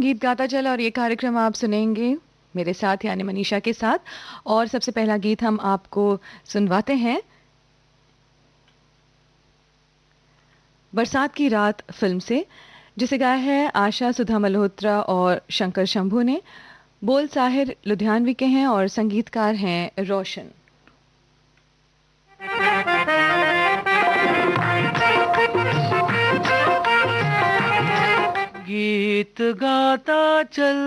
गीत गाता चला और ये कार्यक्रम आप सुनेंगे मेरे साथ यानी मनीषा के साथ। और सबसे पहला गीत हम आपको सुनवाते हैं बरसात की रात फिल्म से, जिसे गाया है आशा सुधा मल्होत्रा और शंकर शंभू ने। बोल साहिर लुधियानवी के हैं और संगीतकार हैं रोशन। गीत गाता चल,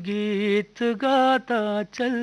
गीत गाता चल,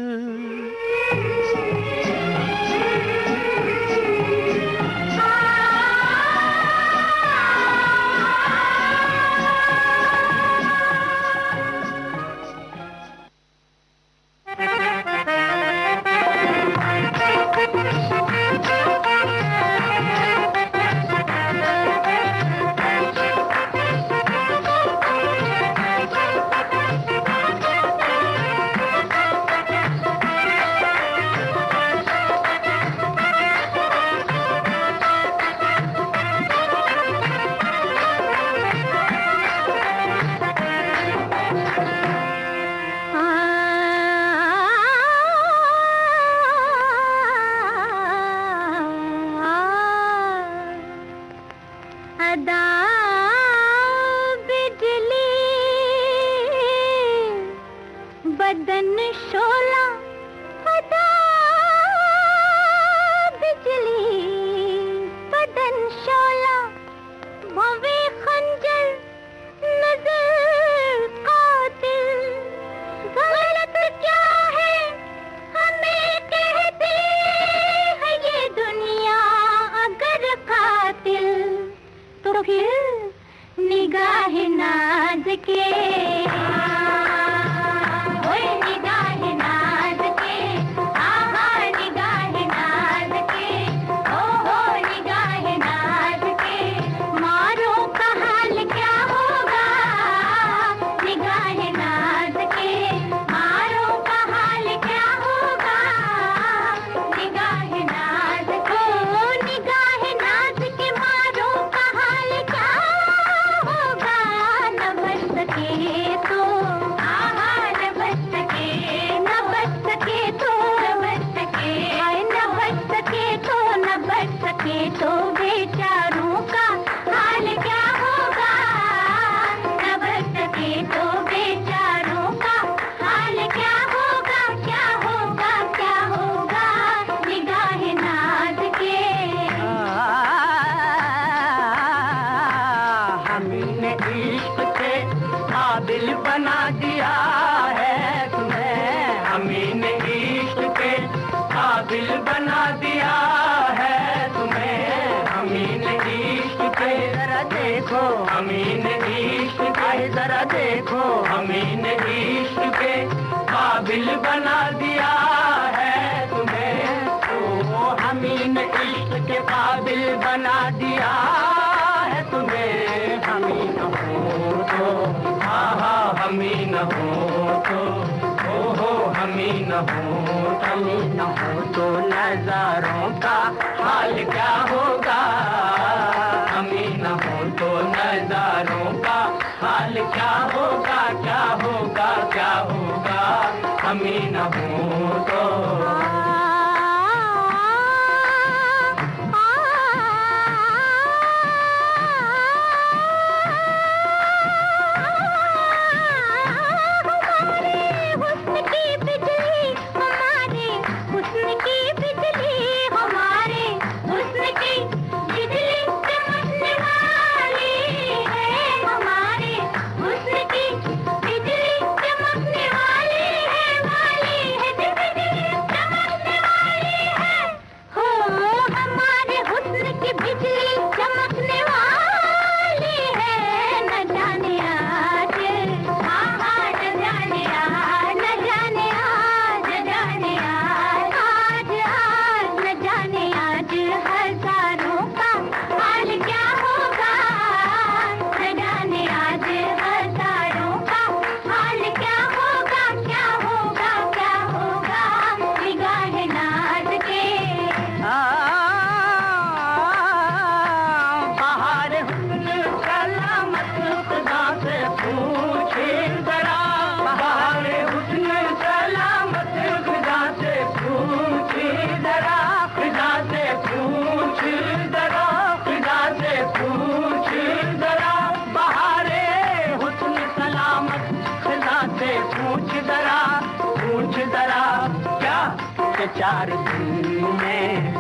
चार दिन में,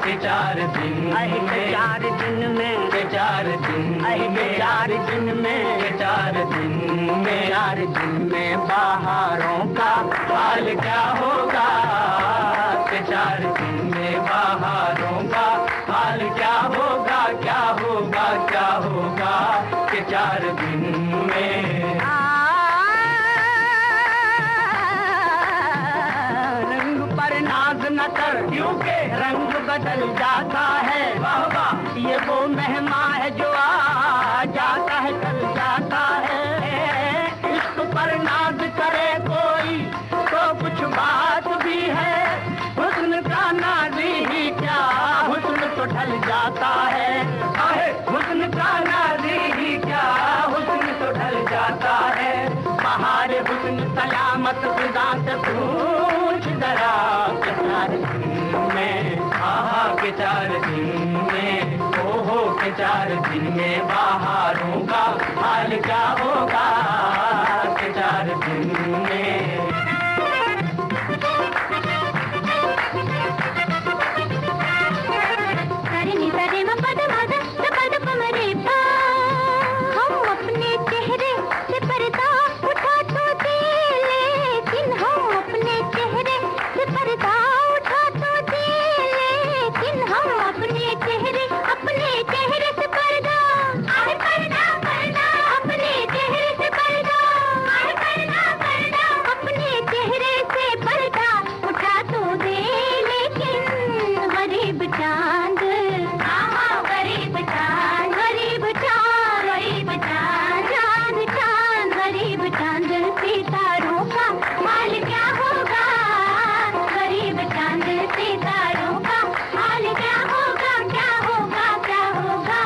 के 4 दिन अहि के 4 दिन में, के 4 दिन अहि के 4 दिन में, के 4 दिन में, 4 दिन में बाहरों का हाल क्या होगा, के 4 दिन में बाहरों का हाल क्या होगा, क्या होगा, क्या होगा, के 4 दिन में। रंग पर नाज न कर, क्योंकि रंग बदल जाता है, वाह वाह, ये वो मेहमा है जो आ जाता है कल जाता है। इश्क पर नाज करे कोई तो कुछ बात भी है, हुस्न का नाज़ी ही क्या, हुस्न तो ढल जाता है, हुस्न का नाज़ी ही क्या, हुस्न तो ढल जाता है। बहार हुस्न सलामत फिजा से पूछ जरा, के 4 दिन में, के 4 दिन में, ओहो के 4 दिन में बाहरों का हाल क्या होगा, के 4 दिन में। हम अपने चेहरे से पर्दा उठा तो दे, लेकिन हम अपने चेहरे से पर्दा उठा तो दे, लेकिन हम अपने चेहरे से पर्दा, अरे पर्दा पर्दा, अपने चेहरे से पर्दा, अरे पर्दा पर्दा, अपने चेहरे से पर्दा उठा तो दे, लेकिन गरीब चांद, गरीब चांद, गरीब चांद, गरीब चांद, चांद चांद, गरीब चांद सितारों का हाल क्या होगा, गरीब चांद सितारों का हाल क्या होगा, क्या होगा, क्या होगा,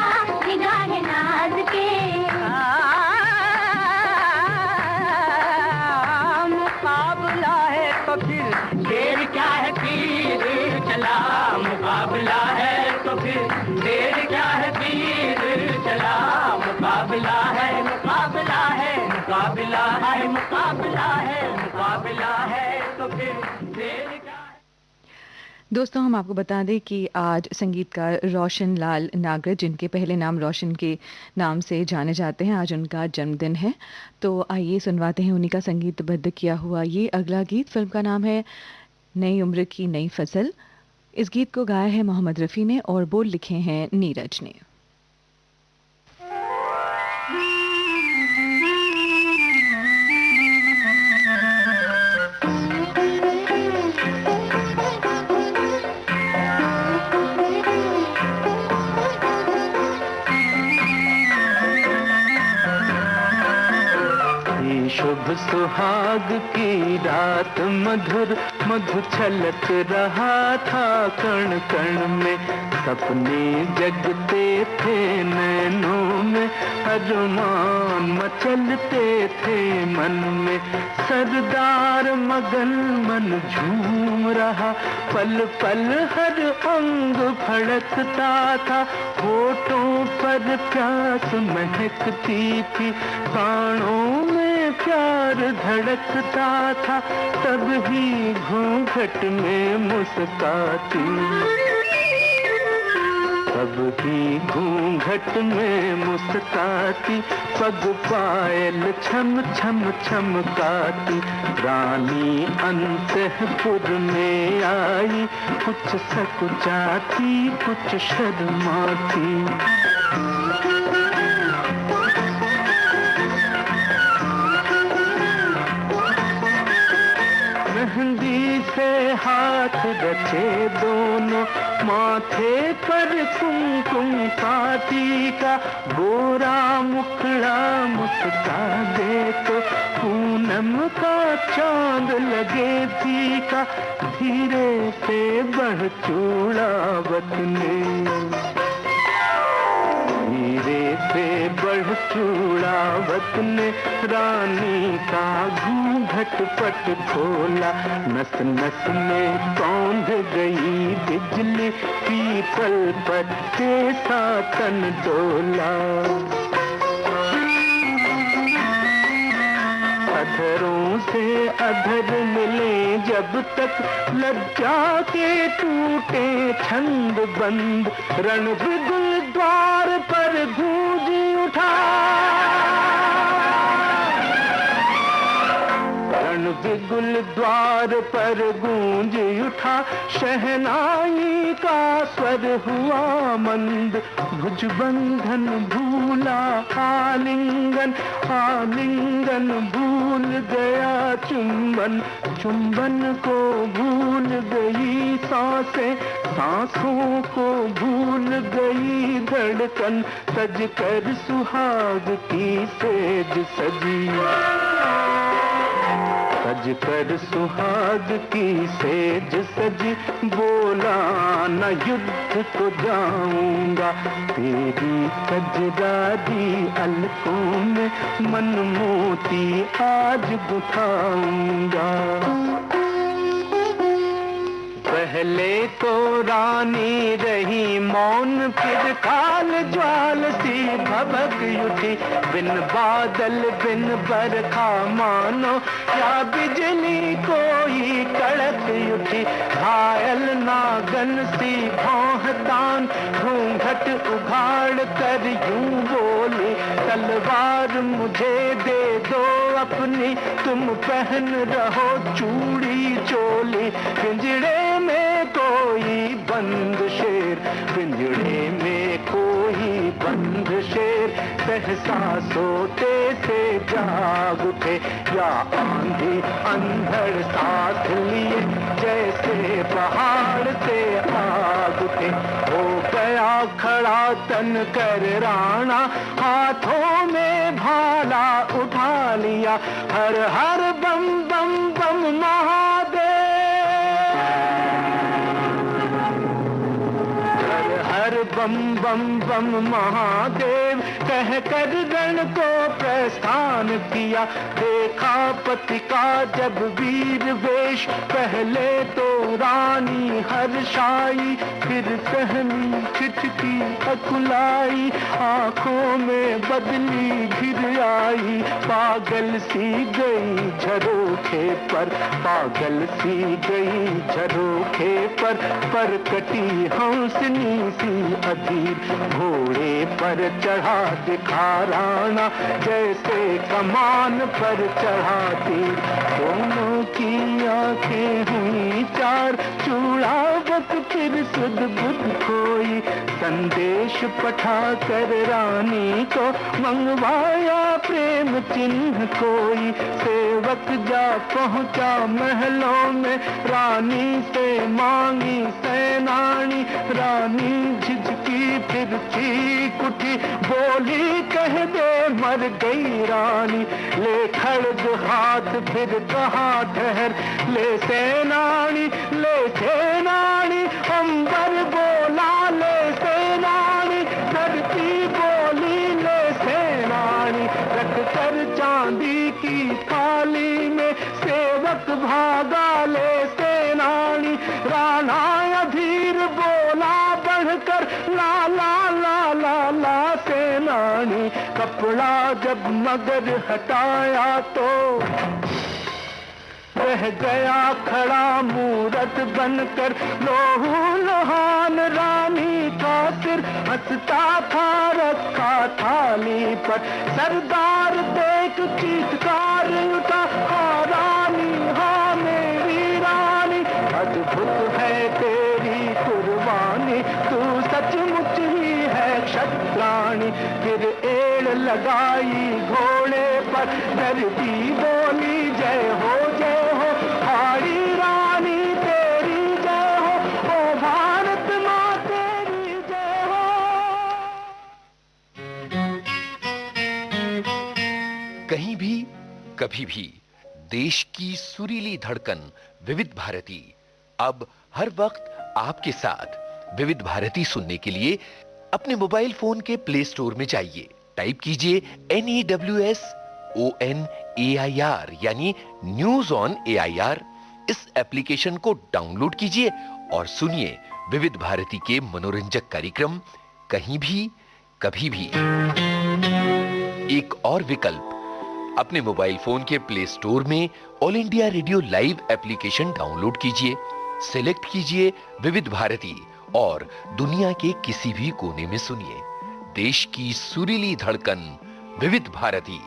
निगाह नाज के। मुकाबला है तो फिर देर क्या है, तीर चला, मुकाबला है तो फिर देर क्या है, तीर चला, मुकाबला है, मुकाबला है, मुकाबला है, मुकाबला है, मुकाबला है तो फिर देर क्या है। दोस्तों हम आपको बता दें कि आज संगीतकार रोशन लाल नागर, जिनके पहले नाम रोशन के नाम से जाने जाते हैं, आज उनका जन्मदिन है। तो आइए सुनवाते हैं उन्हीं का संगीतबद्ध किया हुआ ये अगला गीत। फिल्म का नाम है नई उम्र की नई फसल। इस गीत को गाया है मोहम्मद रफ़ी ने और बोल लिखे हैं नीरज ने। शुभ सुहाग की रात मधुर मधु छलक रहा था कण कण में, सपने जगते थे नैनों में, अरमान मचलते थे मन में, सरदार मगन मन झूम रहा, पल पल हर अंग फड़कता था, होठों पर प्यास महकती थी, प्राणों में प्यार धड़कता था, तब ही घूंघट में मुस्काती, तब ही घूंघट में मुस्काती, पग पायल छम छम छमकाती, रानी अंतःपुर में आई, कुछ सकुचाती कुछ शर्माती। मेहंदी से हाथ रचे दोनों, माथे पर कुमकुम काटी का, गोरा मुखड़ा मुस्का दे तो पूनम का चांद लगे फीका, धीरे से बढ़ चूड़ावत ने, धीरे से बढ़ चूड़ावत ने, रानी का घूंघट पट खोला, नस नस में कौंध गई बिजली, पीपल पत्ते सा तन डोला, अधरों से अधर मिले जब तक लज्जा के टूटे छंद बंद, रण बिगुल द्वार पर गूंज उठा, रण बिगुल द्वार पर गूंज उठा, शहनाई का स्वर हुआ मंद, भुजबंधन भूला आलिंगन, आलिंगन भूल गया चुंबन, चुंबन को भूल गई सांसें, सांसों को भूल गई धड़कन, सज कर सुहाग की सेज सजी, सज कर सुहाग की सेज सजी, बोला न युद्ध को जाऊंगा, तेरी कजरारी अलकों में मन मोती आज गुथाऊंगा। पहले तो रानी रही मौन, फिर काल ज्वाल सी भभक उठी, बिन बादल बिन बरखा मानो या बिजली कोई कड़क उठी, घायल नागन सी भौंहतान घूंघट उघाड़ कर यूं बोली, तलवार मुझे दे दो अपनी, तुम पहन रहो चूड़ी चोली, पिंजड़े में कोई बंद शेर, पिंजड़े में कोई बंद शेर, सहसा सोते से जाग उठे, या आंधी अंधड़ साथ लिए जैसे पहाड़ से आग उठे, हो गया खड़ा तन कर राणा, हाथों में भाला उठा लिया, हर हर बम बम बम महादेव, हर बम बम बम महादेव, कह कर रण को प्रस्थान किया, देखा पति का जब वीर वेश, पहले तो रानी हर्षाई, फिर सहमी खिठकी अकुलाई, आंखों में बदली घिर आई, पागल सी गई झरोखे पर, पागल सी गई झरोखे पर कटी हंसनी सी अधीर, घोड़े पर चढ़ा दिखा राणा, जैसे कमान पर चढ़ा तीर, दोनों की आंखें हुई चार, चूड़ावत फिर सुध बुध खोई, संदेश पठा कर रानी को मंगवाया प्रेम चिन्ह कोई, सेवक जा पहुंचा महलों में, रानी से मांगी सेनानी, रानी झिझकी फिर चीख उठी, बोली कह दे मर गई रानी, ले खड़ग हाथ फिर कहा ठहर, ले सेनानी ले सेनानी, अंबर बोला ले सेनानी, धरती बोली ले सेनानी, रख कर चांदी की थाली में सेवक भागा ले सेनानी, राणा अधीर बोला बढ़कर ला ला ला ला ला सेनानी, कपड़ा जब मगर हटाया तो रह गया खड़ा मूरत बनकर, लोहू लोहान रानी का सिर हंसता था रखा थाली पर, सरदार देख चीत्कार उठा, हाँ रानी हाँ मेरी रानी, अद्भुत है तेरी कुर्बानी, तू सचमुच ही है क्षत्राणी, फिर एड़ लगाई घोड़े पर, धरती बोली जय हो हारी रानी तेरी जय हो, ओ भारत माँ तेरी जय हो। कहीं भी कभी भी देश की सुरीली धड़कन विविध भारती अब हर वक्त आपके साथ। विविध भारती सुनने के लिए अपने मोबाइल फोन के प्ले स्टोर में जाइए, टाइप कीजिए NEWSONAIR यानी न्यूज ऑन AIR। इस एप्लीकेशन को डाउनलोड कीजिए और सुनिए विविध भारती के मनोरंजक कार्यक्रम कहीं भी कभी भी। एक और विकल्प अपने मोबाइल फोन के प्ले स्टोर में all India radio live application download कीजिए, सिलेक्ट कीजिए विविध भारती और दुनिया के किसी भी कोने में सुनिए देश की सुरीली धड़कन विविध भारती,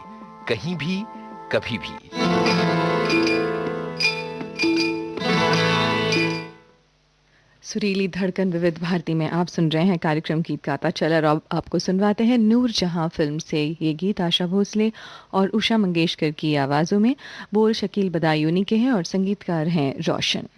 कहीं भी कभी भी। सुरीली धड़कन विविध भारती में आप सुन रहे हैं कार्यक्रम गीत गाता चला, और अब आपको सुनवाते हैं नूर जहां फिल्म से ये गीत आशा भोसले और उषा मंगेशकर की आवाज़ों में। बोल शकील बदायूनी के हैं और संगीतकार हैं रोशन।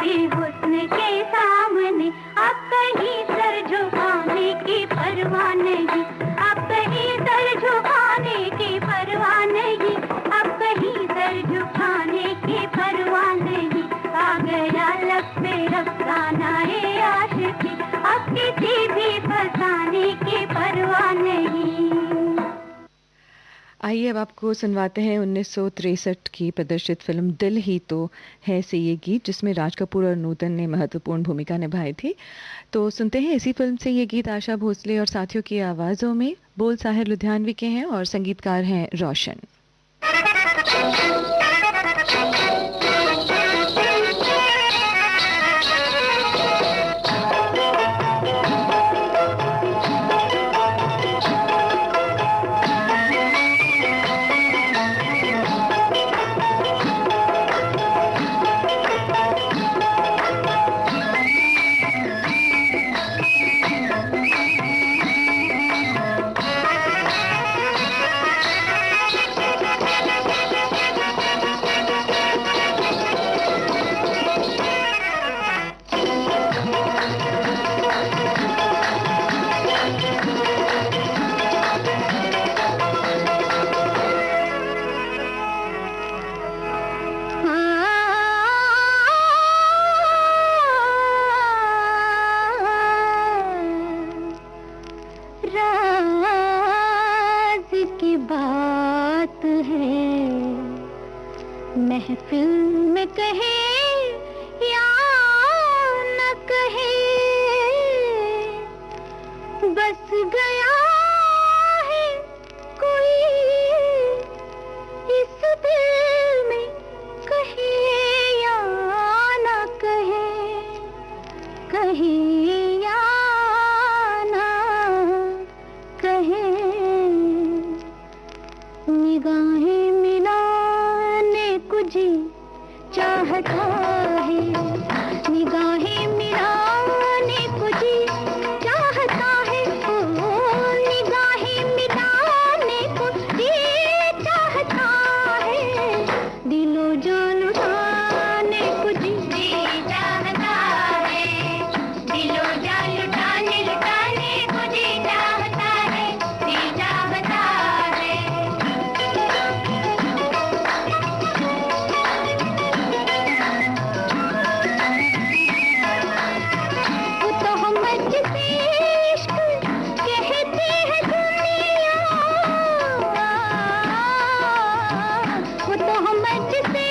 भी हुस्न के सामने अब कहीं सर झुकाने की परवाह नहीं, अब कहीं सर झुकाने की परवाह नहीं, अब कहीं सर झुकाने की परवाह नहीं। आ गया लब पे अफसाना ये आशिकी, अब किसी भी फसाने की परवाह नहीं। आइए अब आपको सुनवाते हैं 1963 की प्रदर्शित फिल्म दिल ही तो है से ये गीत, जिसमें राज कपूर और नूतन ने महत्वपूर्ण भूमिका निभाई थी। तो सुनते हैं इसी फिल्म से ये गीत आशा भोसले और साथियों की आवाज़ों में। बोल साहिर लुधियानवी के हैं और संगीतकार हैं रोशन। महफिल में कहे या न कहे, बस गया है कोई इस दिल में, कहे या न कहे, कहे या न कहे। निगाहें मिलाने को जी चाहता है, निगाहें मिलाने को जी चाहता है, ओ निगाहें मिलाने को जी चाहता है, दिलो जान लुटाने को जी चाहता है, दिलो जान लुटाने को जी चाहता है, जी चाहता है। वो तो हम जिसे इश्क कहते हैं दुनिया, वो तो हम जिसे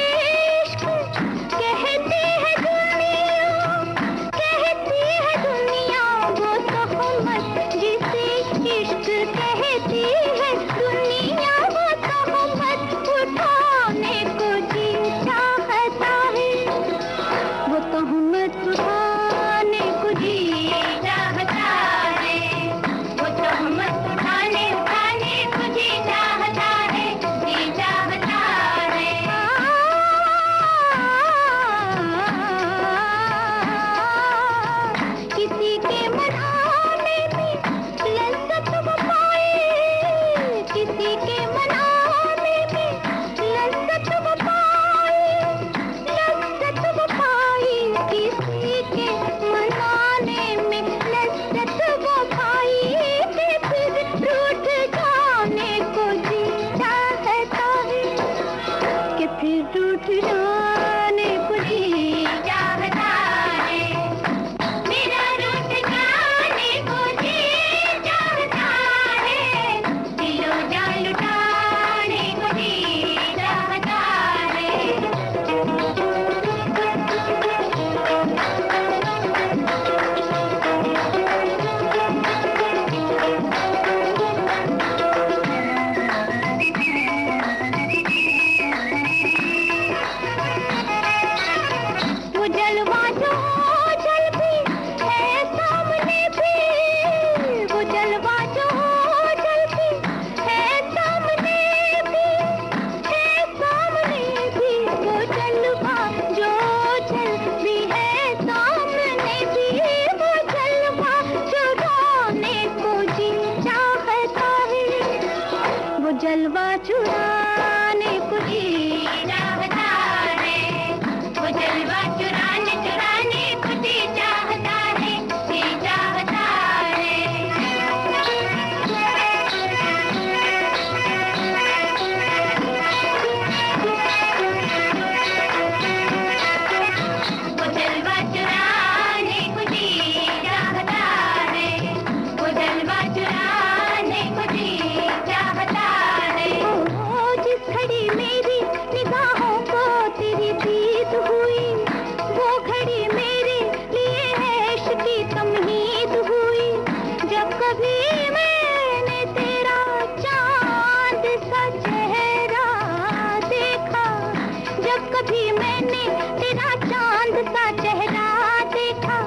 कभी मैंने तेरा चांद सा चेहरा देखा।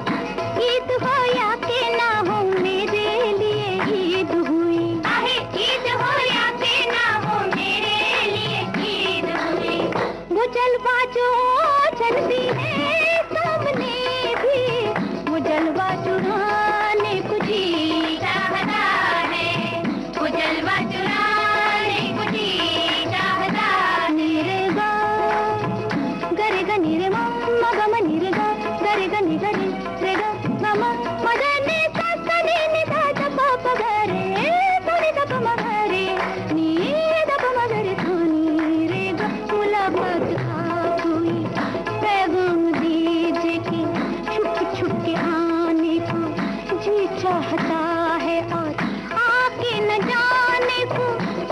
ईद हो या के ना हो मेरे लिए ईद हुई। ईद हो या के ना हो मेरे लिए ईद हुई। वो जलवा जो चलती है सामने भी, वो जलवा चुराने को जी चाहता है। वो जलवा चुराने को जी चाहता है। नीरे गा गरे गा नीरे मम्मा गम नीरे गा गरे गा नी गरे रे गा मम्मा मदने सा सनी नि दा दा पापा गरे तोनी दा पमा गरे नी दा पमा गरे तोनी रे गा मुलाकात आप हुई। पैगाम दीजिए कि छुप छुप के आने को जी चाहता है और आके न जाने को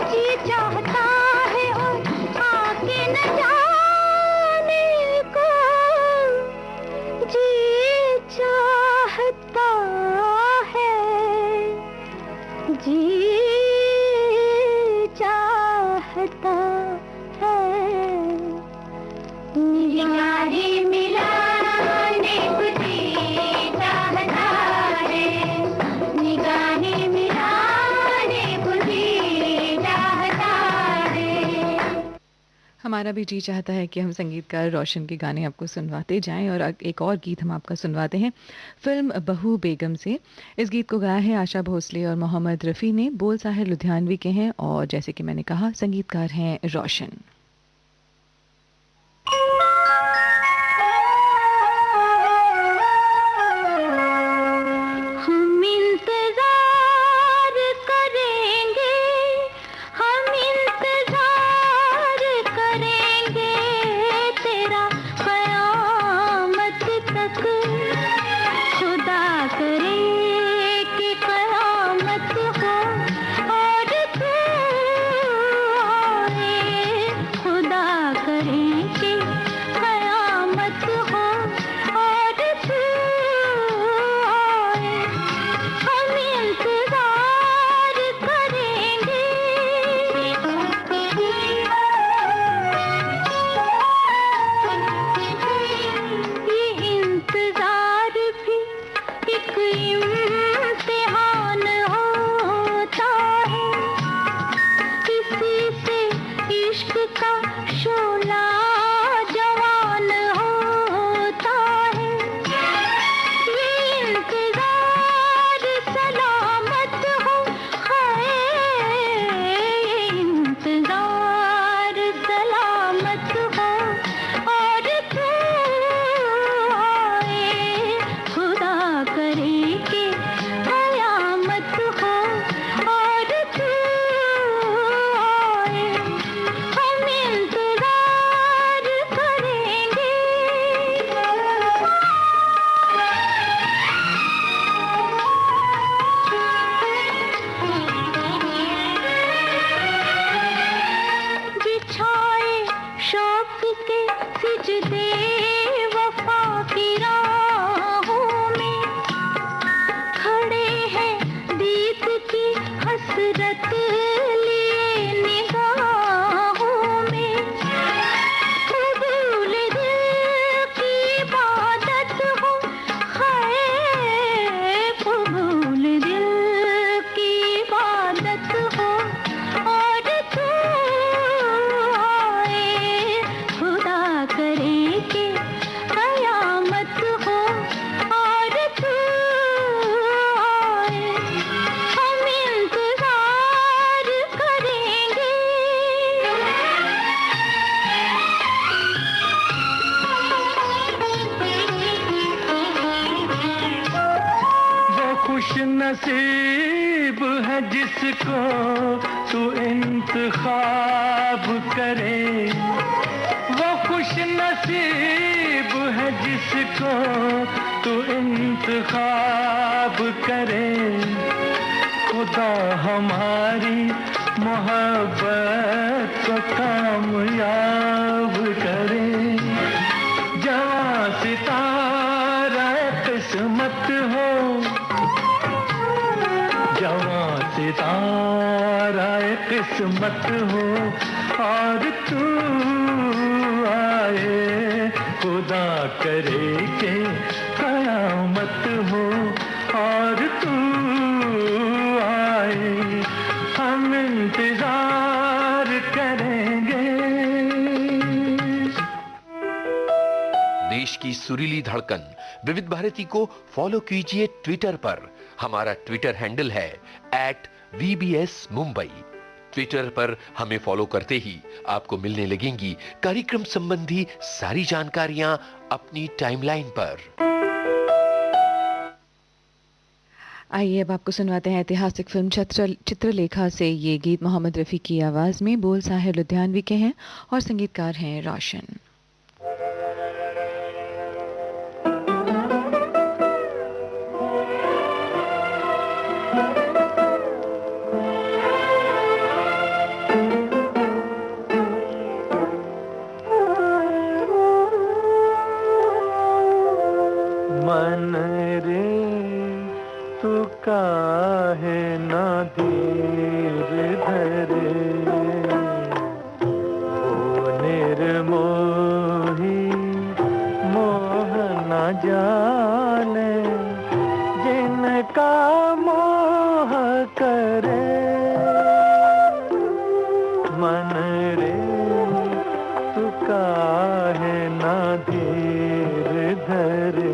जी चाहता है और आके न जाने को जी चाहता है। जी चाहता है। निगाहें मिलाने को जी चाहता है। निगाहें मिलाने को जी चाहता है। हमारा भी जी चाहता है कि हम संगीतकार रोशन के गाने आपको सुनवाते जाएं और एक और गीत हम आपका सुनवाते हैं फिल्म बहू बेगम से। इस गीत को गाया है आशा भोसले और मोहम्मद रफ़ी ने। बोल साहिर लुधियानवी के हैं और जैसे कि मैंने कहा संगीतकार हैं रोशन। हम इंतजार करेंगे, हम इंतजार करेंगे तेरा क़यामत तक। खुदा करे कि क़यामत हो और तू आए। खुदा करे कि क़यामत हो और तू आए। हम इंतजार करेंगे। ये इंतजार भी एक इम्तिहान होता है। किसी से इश्क का शोला जवान होता है। ये इंतजार सलामत हो हाय। ये इंतजार सलामत हो और तू आए। खुदा करे कि क़यामत हो और तू आए। हम इंतजार करेंगे। बिछाए शौक के सिजदे वफा की राहों में, खड़े हैं दीद की हसरत लिए निगाहों में। कबूल दिल की इबादत हो हाय। कबूल दिल की इबादत हो और तू आए। खुदा करे कि क़यामत हो और तू आए। हम इंतजार करेंगे। वो खुश नसीब है जिसको तू इंतखाब करे। वो खुश नसीब है जिसको तू इंतखाब करे। खुदा हमारी मोहब्बत को कामयाब करे। जवां सितारा किस्मत हो, जवां सितारा किस्मत हो और तू आए। खुदा करे के कयामत हो और तू आए, हम इंतजार करेंगे। देश की सुरीली धड़कन विविध भारती को फॉलो कीजिए ट्विटर पर। हमारा ट्विटर हैंडल है @VBS Mumbai। ट्विटर पर हमें फॉलो करते ही आपको मिलने लगेंगी कार्यक्रम संबंधी सारी जानकारियां अपनी टाइमलाइन पर। आइए अब आपको सुनवाते हैं ऐतिहासिक फिल्म चित्रलेखा से ये गीत मोहम्मद रफ़ी की आवाज़ में। बोल साहिर लुधियानवी के हैं और संगीतकार हैं रोशन। मन रे तू काहे ना धीर धरे, ओ निर्मोही मोह न जाने, जिनका मोह करे। मन रे तू काहे ना धीर धरे।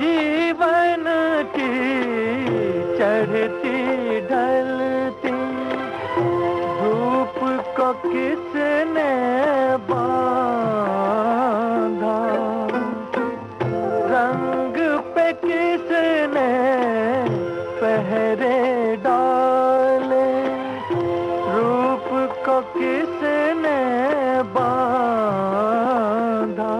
जीवन की चढ़ती ढलती धूप को किसने बांधा, रंग पे किसने पहरे डाले, रूप को किसने बांधा।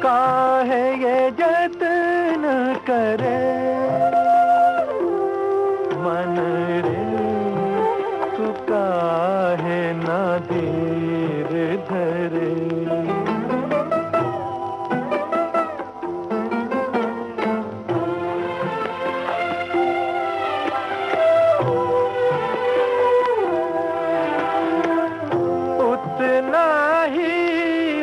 काहे ये जतन करे, मन रे तू काहे ना धीर धरे। उतना ही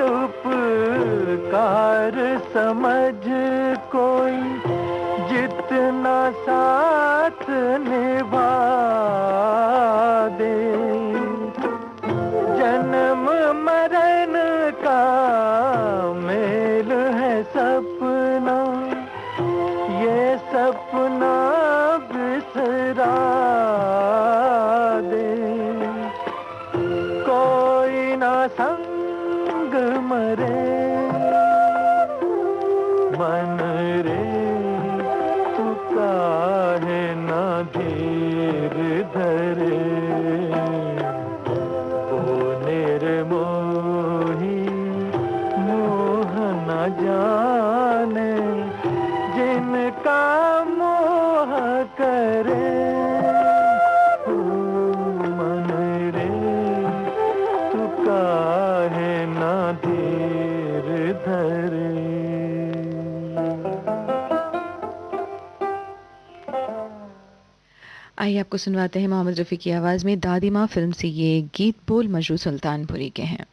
उपकार समझ कोई, जितना साथ निभा दे। जन्म मरण का मेल है सपना, ये सपना बिसरा दे। कोई ना संग मरे, मन रे तू काहे ना धीर धरे। ओ निर्मोही मोह न जाने, जिनका मोह करे। ओ मन रे तू काहे ना धीर धरे। आइए आपको सुनवाते हैं मोहम्मद रफ़ी की आवाज़ में दादी माँ फिल्म से ये गीत। बोल मजरू सुल्तानपुरी के हैं।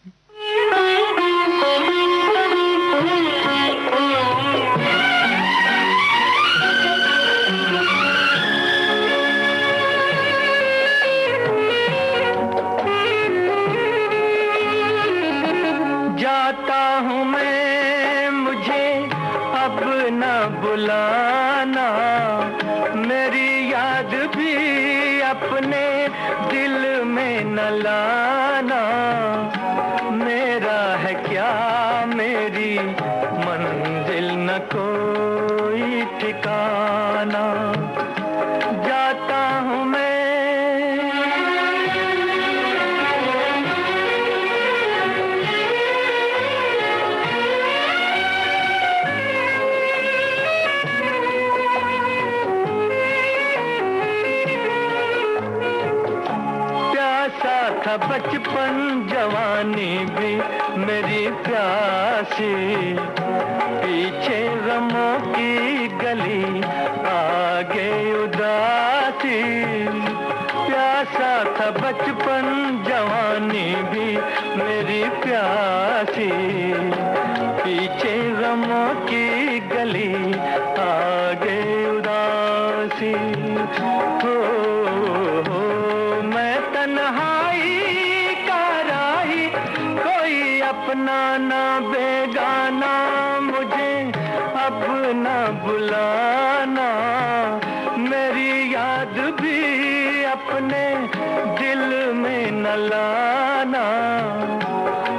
जाता हूँ मैं, मुझे अब न बुलाना, मेरी याद भी अपने दिल में न लाना। मेरा है क्या मेरी मंजिल न कोई ठिकाना। जाता हूँ मैं, था बचपन जवानी भी, मेरी प्यासी, पीछे गमों की गली, आगे उदासी। प्यासा था बचपन जवानी भी मेरी प्यासी, पीछे गमों की गली, आगे उदासी। हो मैं तन्हाई का राही, कोई अपना ना बेगाना, मुझे अब ना बुलाना। मेरी याद भी अपने दिल में न लाना।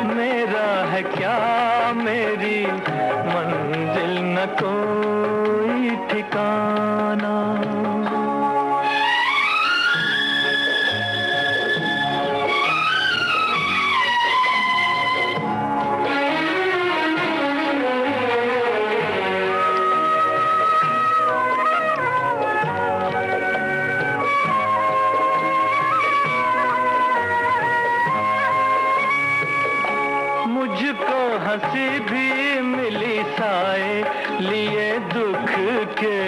मेरा है क्या मेरी मंजिल न कोई ठिकाना। मुझको हंसी भी मिली साए लिए दुख के,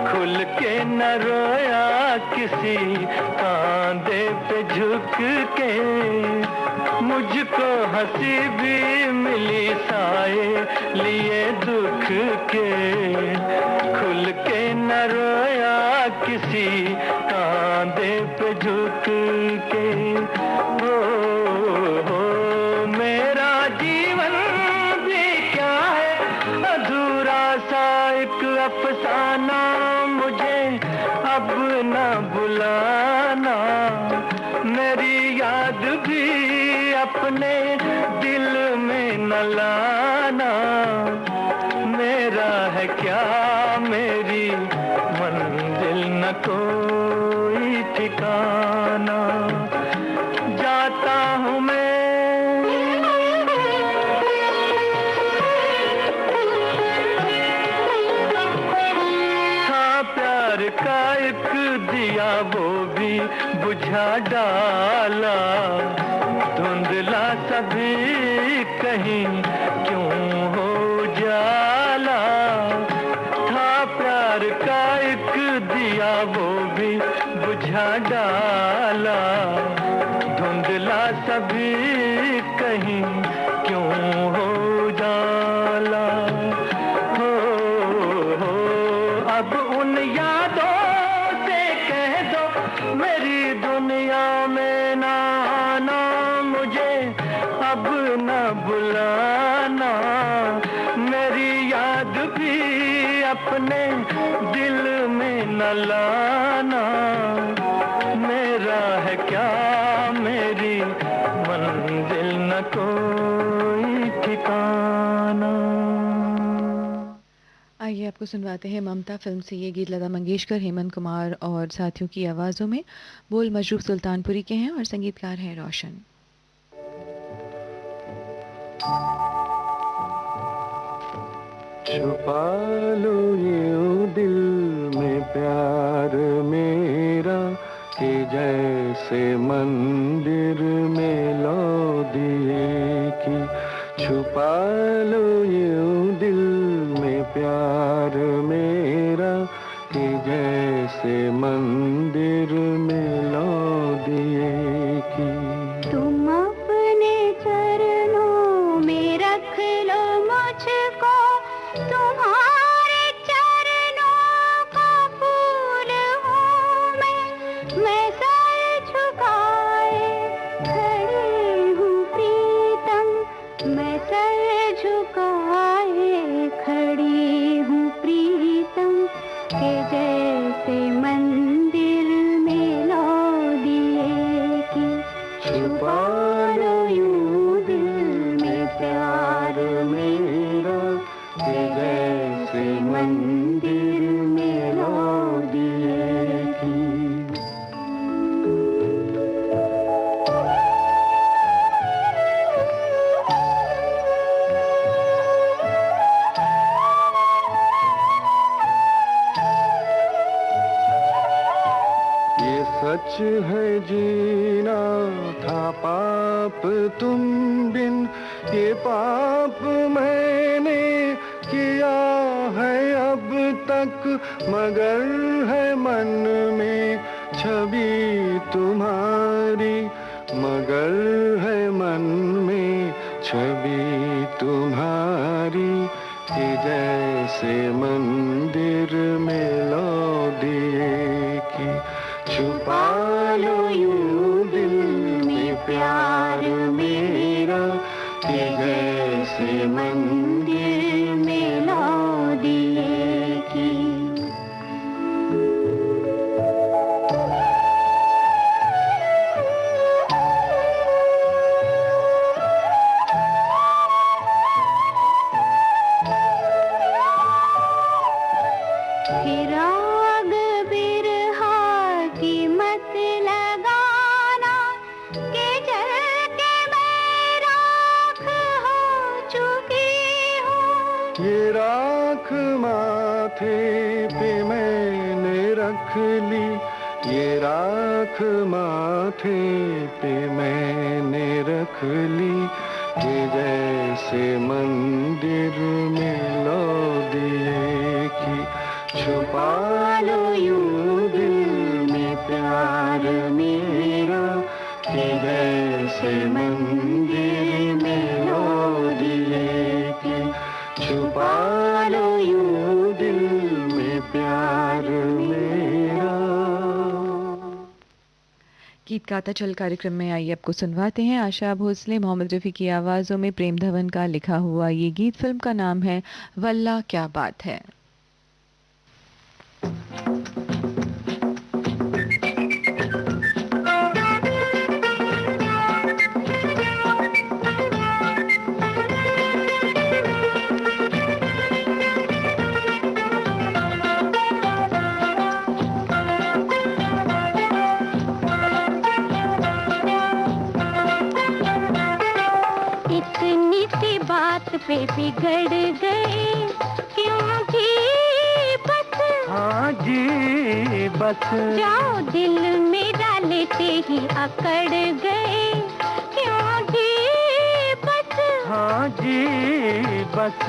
खुल के न रोया किसी कांधे पे झुक के। मुझको हंसी भी मिली साए लिए दुख के, खुल के न रोया किसी कांधे पे झुक के। हो मेरा जीवन भी क्या है अधूरा सा एक अफसाना, मुझे अब न बुलाना। मेरी याद भी अपने दिल में न लाना। मेरा है क्या मेरी मंजिल न कोई ठिकाना। जाता हूँ मैं का एक दिया वो भी बुझा डाला, धुंधला सभी कहीं क्यों हो जाला। था प्यार का एक दिया वो भी बुझा डाला, धुंधला सभी कहीं क्यों हो जाला। हो अब उन यादों से कह दो मेरी दुनिया में ना आना, मुझे अब न बुलाना। मेरी याद भी अपने दिल में न लाना। मेरा है क्या मेरी मंजिल न कोई ठिकाना। आइए आपको सुनवाते हैं ममता फिल्म से ये गीत। लता मंगेशकर, हेमंत कुमार और साथियों की आवाज़ों में। बोल मजरूफ सुल्तानपुरी के हैं और संगीतकार हैं रोशन। छुपा लो यूं दिल में प्यार मेरा, कि जैसे मंदिर में लो दिए की। छुपा लो यूं दिल में प्यार मेरा, कि जैसे मंदिर में लो दिए की। तुम अपने चरणों में रख लो मुझको, तुम्हारे चरणों का फूल हूँ मैं सर झुकाए खड़ी हूँ प्रीतम, मैं सर झुकाए खड़ी हूँ प्रीतम, के जैसे मंदिर में लो दिए की। छुपा लो यूं दिल में प्यार मेरा, ये पाप मैंने किया है अब तक, मगर है मन में छवि तुम्हारी, मगर है मन में छवि तुम्हारी, कि जैसे मंदिर में लो दिए की छुपा लो यूं दिल में प्यार मेरा, कि जैसे मंदिर में लो दिए की। ये राख माथे पे मैंने रख ली, ये राख माथे पे मैंने रख ली, कि जैसे मंदिर में लो दिए की छुपा लो यूं दिल में प्यार मेरा, कि जैसे मंदिर में लो दिए की छुपा लो यूं दिल में प्यार मेरा। गीत गाता चल कार्यक्रम में आइए आपको सुनवाते हैं आशा भोसले मोहम्मद रफ़ी की आवाज़ों में प्रेम धवन का लिखा हुआ ये गीत। फिल्म का नाम है वल्लाह क्या बात है। पे बिगड़ गए क्यों जी बस, हाँ जी बस, जाओ दिल मेरा लेते ही अकड़ गए क्यों जी बस, हाँ जी बस,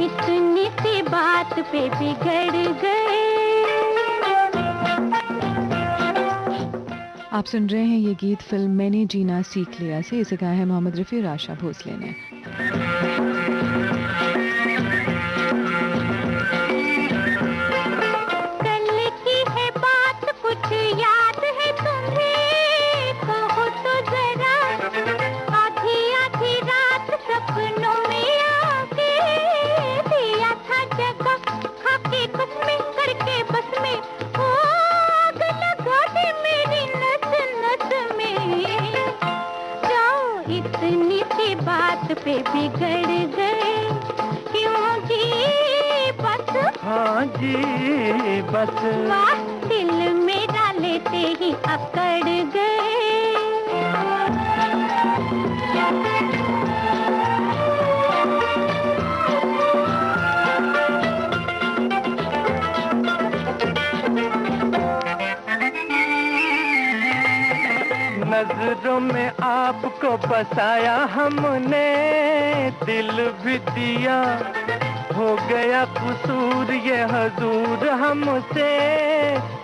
इतनी सी बात पे बिगड़ गए। आप सुन रहे हैं ये गीत फिल्म मैंने जीना सीख लिया से। इसे गाया है मोहम्मद रफ़ी और आशा भोसले ने। कल की है बात कुछ याद है तुम्हें, कहो तो जरा, आधी आधी रात सपनों में आके दिया था जगह, खाके कुछ में करके बस में आग लगा दे मेरी नस नस में, जाओ इतनी सी बात पे बिगड़ गए क्यों जी बस, हाँ जी बस, वाह दिल मेरा लेते ही अकड़ गए। नजरों में आपको बसाया हमने, दिल भी दिया, हो गया कसूर ये हजूर हमसे,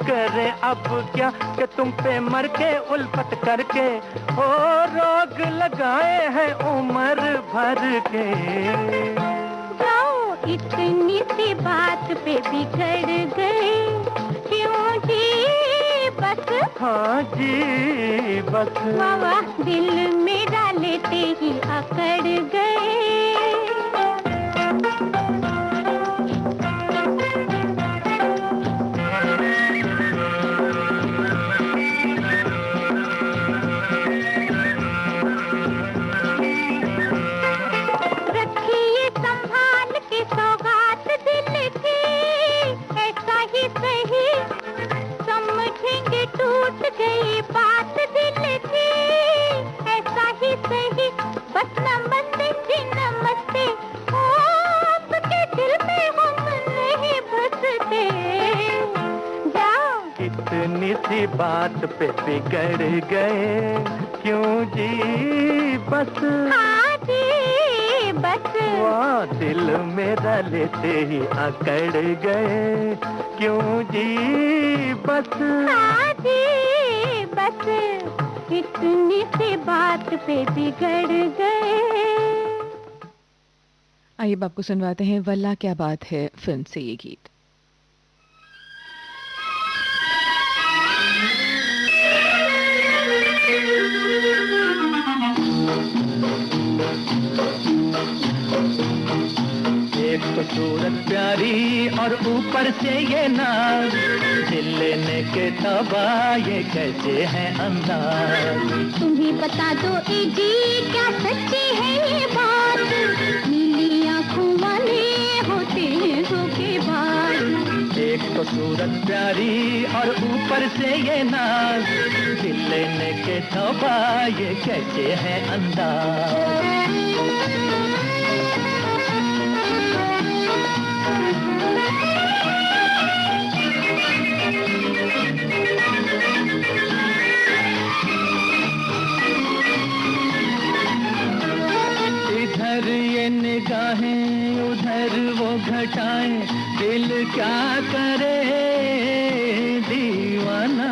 करे अब क्या कि तुम पे मर के उल्फत करके हो रोग लगाए हैं उम्र भर के, जाओ इतनी सी बात पे बिगड़ गए क्यों जी बस, हाँ जी बस, वाह दिल मेरा लेते ही अकड़ गए। रखिए संभाल के सौगात दिल की, ऐसा ही सही समझेंगे टूट गई बात दिल की, ऐसा ही सही बस नमस्ते जी नमस्ते, ओ आपके दिल में हम नहीं बसते, जाओ इतनी सी बात पे बिगड़ गए क्यों जी बस, हाँ जी हुआ दिल मेरा लेते ही अकड़ गए, क्यों जी बस हाँ जी बस इतनी सी बात पे बिगड़ गए। आइए अब आपको सुनवाते हैं वल्ला क्या बात है फिल्म से ये गीत। एक तो सूरत प्यारी और ऊपर से ये नाज, दिल लेने के तबा ये कैसे है अंदाज। तुम ही बता दो ए जी क्या सच्ची है ये बात, नीली आंखों वाले होते हैं धोखेबाज। एक तो सूरत प्यारी और ऊपर से ये नाज, दिल लेने के तबा ये कैसे है अंदाज। इधर ये निगाहें उधर वो घटाएं, दिल क्या करे दीवाना।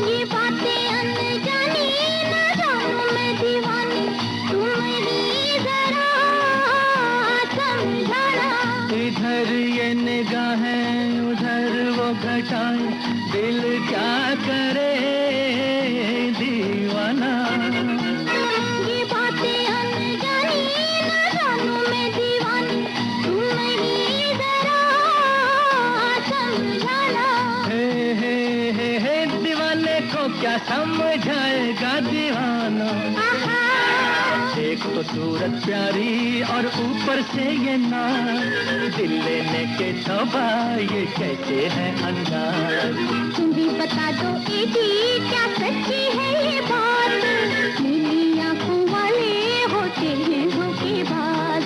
ये बातें अनजानी न जाऊं मैं दीवानी, तुम ही जरा समझाना। इधर ये निगाहें उधर वो घटाएं, दिल क्या करे दीवाना। ये बातें अनजानी न जानूं मैं दीवानी, तुम ही जरा समझाना। हे दीवाने को क्या समझाएगा दीवाना। एक तो सूरत प्यारी और ऊपर से ये नाज, दिल लेने के तबा ये कैसे है अंदाज। तुम भी बता दो ए जी क्या सच्ची है ये बात, नीली आंखों वाले होते हैं धोखेबाज।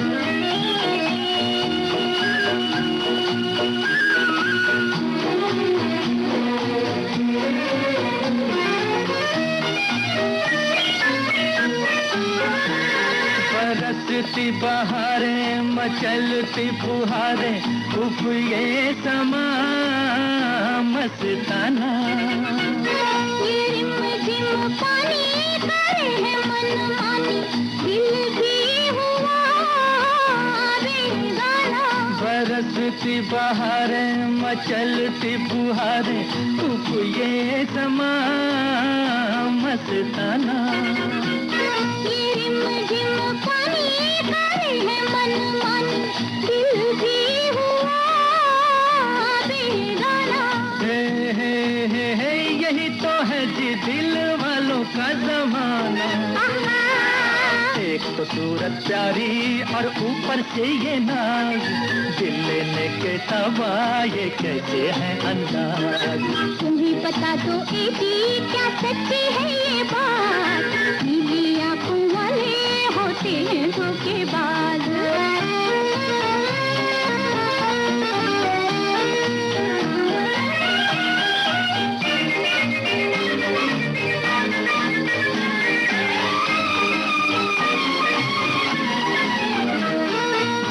बरसती बहारें मचलती फुहारें, उफ ये समा मस्ताना। ये रिमझिम पानी करे है मनमानी, दिल भी हुआ बेगाना। बरसती बहारें मचलती फुहारें, उफ ये समा मस्ताना। ये रिमझिम पानी करे है मनमानी, दिल भी हुआ बेगाना। हे यही तो है जी दिल वालों का जमाना। एक तो सूरत प्यारी और ऊपर से ये नाज, दिल लेने के तबा ये कैसे है अंदाज। तुम ही बता दो ए जी क्या सच्ची है ये बात, नीली आंखों वाले होते हैं धोखेबाज।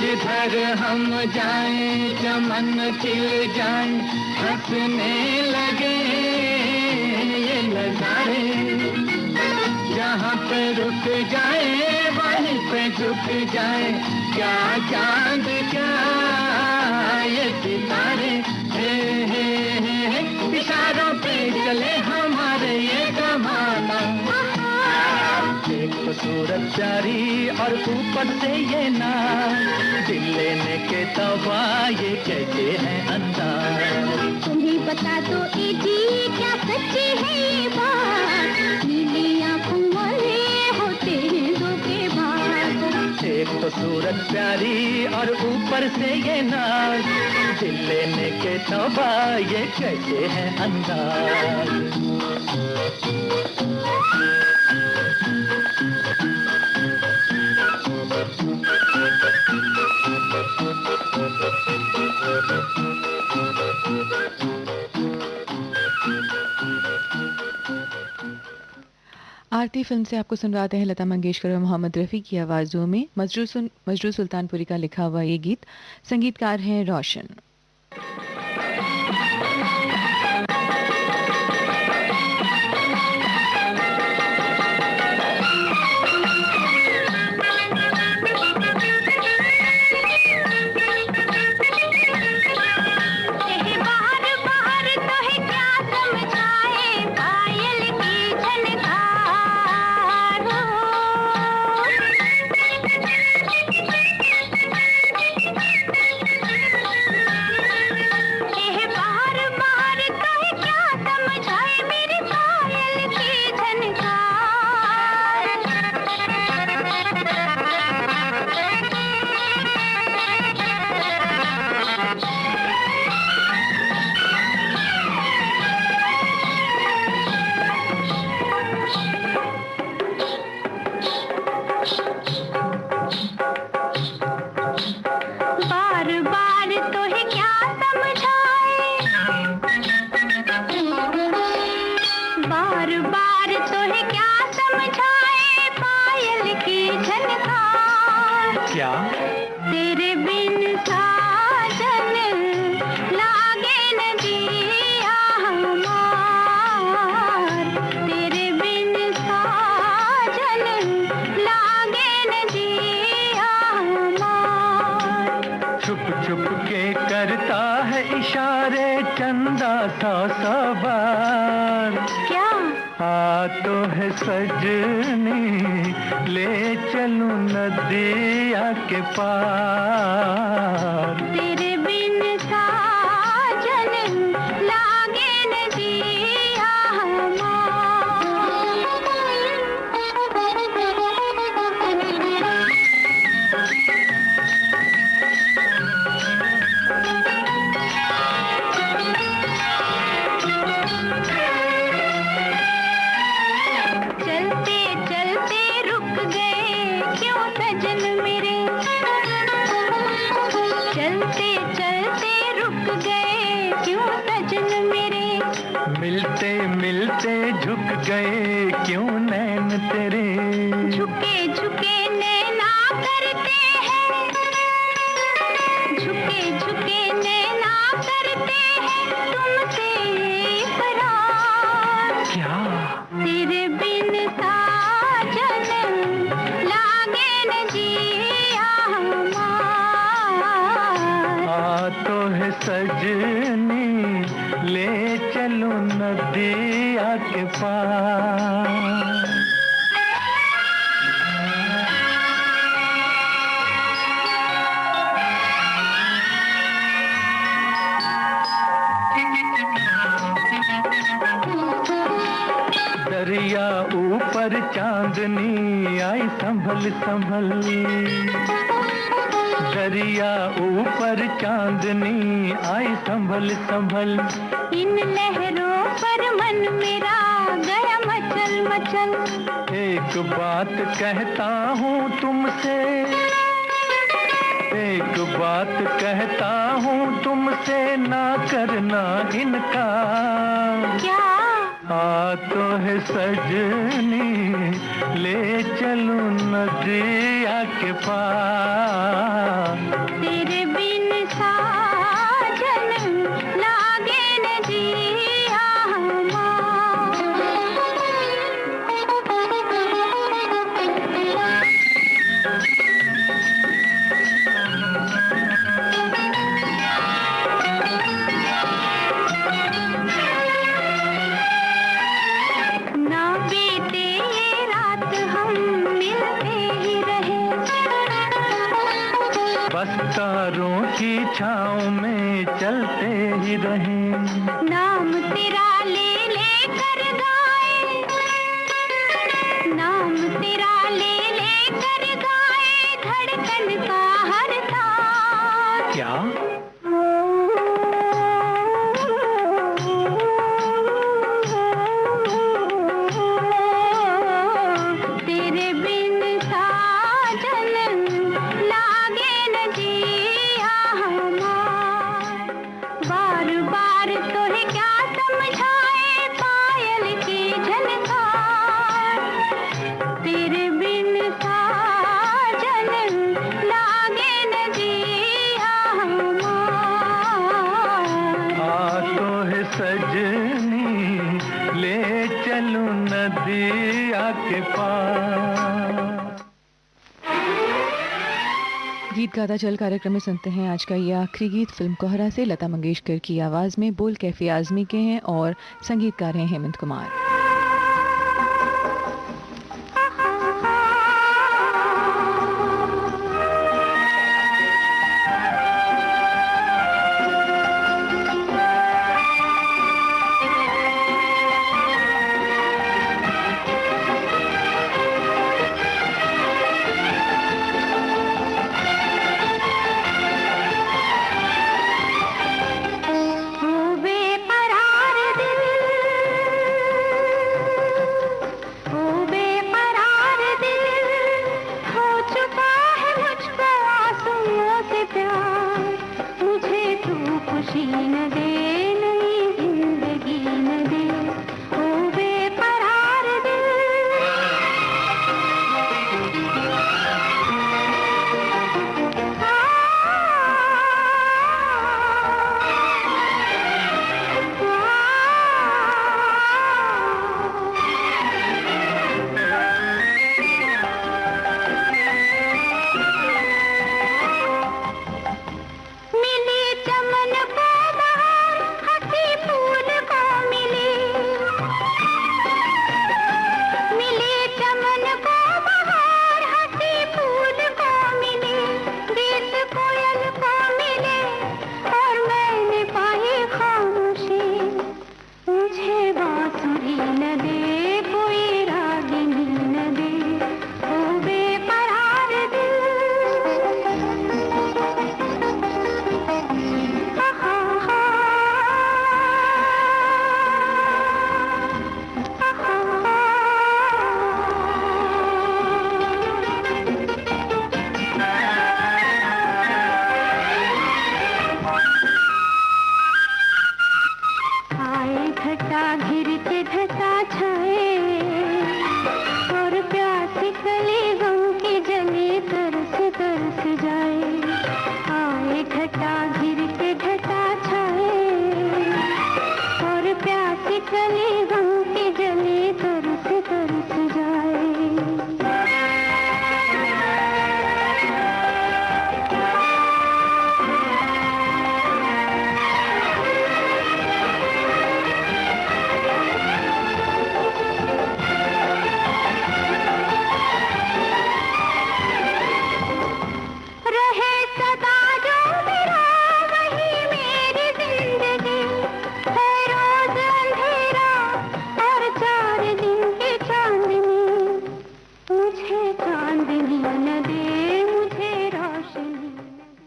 जिधर हम जाएं चमन खिल जाएं, हंसने लगे ये नजारे। जहाँ पे रुक जाए वहीं पे झुक जाए, क्या चांद क्या ये सितारे। हे इशारों पे चले हमारे ये जमाना। एक तो सूरत प्यारी और ऊपर से ये नाज, दिल लेने के तबा ये कैसे है अंदाज। तुम ही बता दो ए जी क्या सच्ची है ये बात, नीली आंखों वाले होते हैं धोखेबाज। एक तो सूरत प्यारी और ऊपर से ये नाज, दिल लेने के तबा ये कैसे है अंदाज। भारतीय फिल्म से आपको सुनवाते हैं लता मंगेशकर और मोहम्मद रफ़ी की आवाज़ों में मजरू सुल्तानपुरी का लिखा हुआ ये गीत। संगीतकार हैं रोशन। सजनी ले चलूं नदिया के पार, तेरे बिन साजन लागे नदिया मिलते झुक गए क्यों नैन तेरे, झुके झुके नैना करते हैं, झुके झुके नैना करते हैं तुमसे इकरार। क्या तेरे बिन साजन लागे न जिया हमार, तो है सजनी ले चलूं नदिया के पार। दरिया ऊपर चांदनी आई संभल संभल, दरिया ऊपर चांदनी आई संभल संभल, इन लहरों पर मन मेरा गया मचल मचल। एक बात कहता हूँ तुमसे, एक बात कहता हूँ तुमसे ना करना इनकार। क्या तो है सजनी ले चलूं नदिया के पार, तेरे बिन साजन लागे न जिया ना बीते ये रात हम मिलते ही रहे, बस तारों की छाँव में चलते ही रहें, नाम तेरा ले ले कर गाए, नाम तेरा ले ले कर गाए धड़कन का हर तार। क्या तेरे बिन साजन लागे न जिया हमार, बार बार तोहे क्या समझाए पायल की झनकार। गीत गाता चल कार्यक्रम में सुनते हैं आज का ये आखिरी गीत फिल्म कोहरा से लता मंगेशकर की आवाज़ में। बोल कैफी आज़मी के हैं और संगीतकार हैं हेमंत कुमार।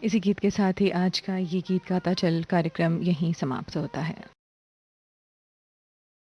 इसी गीत के साथ ही आज का ये गीत गाता चल कार्यक्रम यहीं समाप्त होता है।